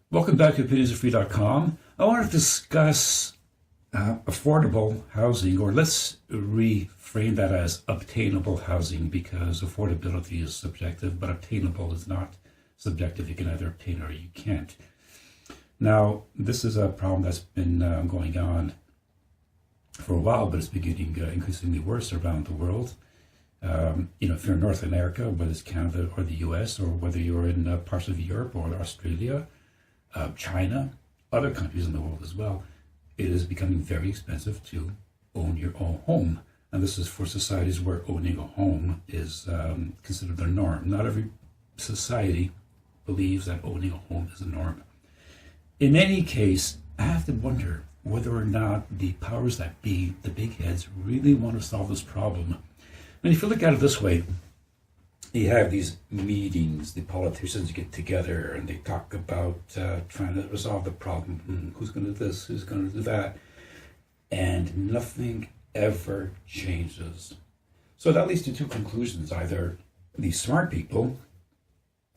Welcome back to opinionsofree.com. I want to discuss affordable housing, or let's reframe that as obtainable housing, because affordability is subjective, but obtainable is not subjective. You can either obtain or you can't. Now, this is a problem that's been going on for a while, but it's beginning increasingly worse around the world. If you're in North America, whether it's Canada or the US, or whether you're in parts of Europe or Australia, China, other countries in the world as well, it is becoming very expensive to own your own home. And this is for societies where owning a home is considered the norm. Not every society believes that owning a home is the norm. In any case, I have to wonder whether or not the powers that be, the big heads, really want to solve this problem. And if you look at it this way, you have these meetings, the politicians get together and they talk about trying to resolve the problem. Who's going to do this? Who's going to do that? And nothing ever changes. So that leads to two conclusions. Either these smart people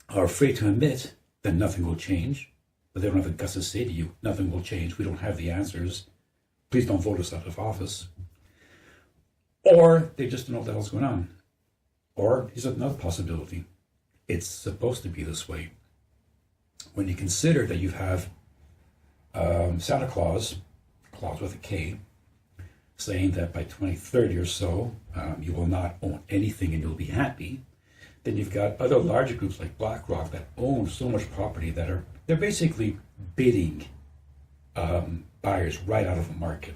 are afraid to admit that nothing will change, but they don't have the guts to say to you, nothing will change. We don't have the answers. Please don't vote us out of office. Or they just don't know what the hell's going on. Or here's another possibility. It's supposed to be this way. When you consider that you have Santa Claus with a K, saying that by 2030 or so, you will not own anything and you'll be happy. Then you've got other larger groups like BlackRock that own so much property that they're basically bidding buyers right out of the market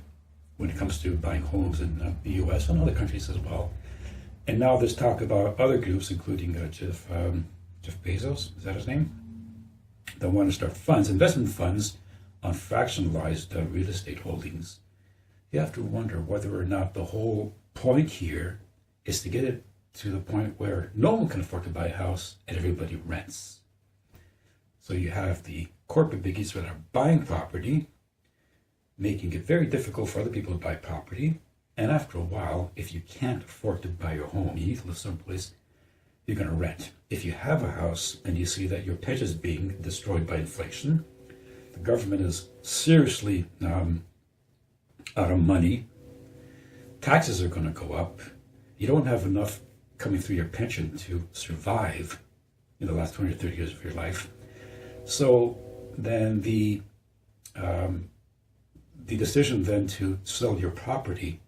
when it comes to buying homes in the US and other countries as well. And now there's talk about other groups, including Jeff Bezos, is that his name? That want to start funds, investment funds, on fractionalized real estate holdings. You have to wonder whether or not the whole point here is to get it to the point where no one can afford to buy a house and everybody rents. So you have the corporate biggies that are buying property, making it very difficult for other people to buy property. And after a while, if you can't afford to buy your home, you need to live someplace, you're going to rent. If you have a house and you see that your pension is being destroyed by inflation, the government is seriously out of money, taxes are going to go up, you don't have enough coming through your pension to survive in the last 20 or 30 years of your life. So then the decision then to sell your property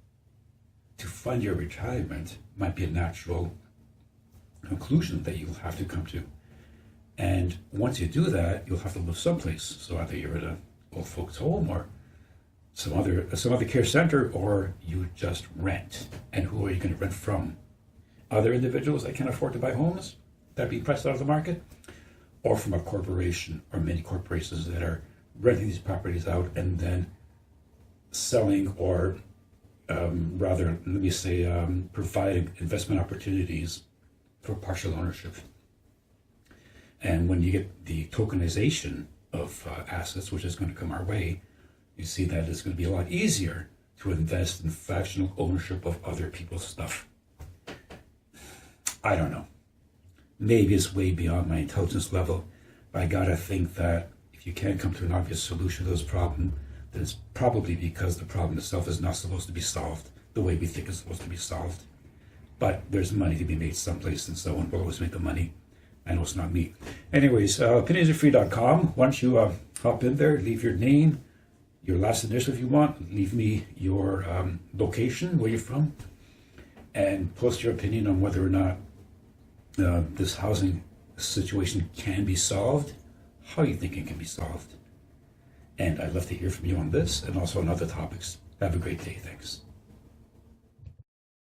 to fund your retirement might be a natural conclusion that you'll have to come to. And once you do that, you'll have to live someplace. So either you're at an old folks home or some other care center, or you just rent. And who are you going to rent from? Other individuals that can't afford to buy homes that are being priced out of the market, or from a corporation or many corporations that are renting these properties out and then selling, or providing investment opportunities for partial ownership. And when you get the tokenization of assets, which is going to come our way, you see that it's going to be a lot easier to invest in fractional ownership of other people's stuff. I don't know. Maybe it's way beyond my intelligence level, but I gotta think that if you can't come to an obvious solution to this problem, then it's probably because the problem itself is not supposed to be solved the way we think it's supposed to be solved. But there's money to be made someplace, and someone will always make the money. I know it's not me. Anyways, opinionsofree.com. Once you hop in there, leave your name, your last initial if you want, leave me your location, where you're from, and post your opinion on whether or not this housing situation can be solved, how you think it can be solved. And I'd love to hear from you on this and also on other topics. Have a great day. Thanks.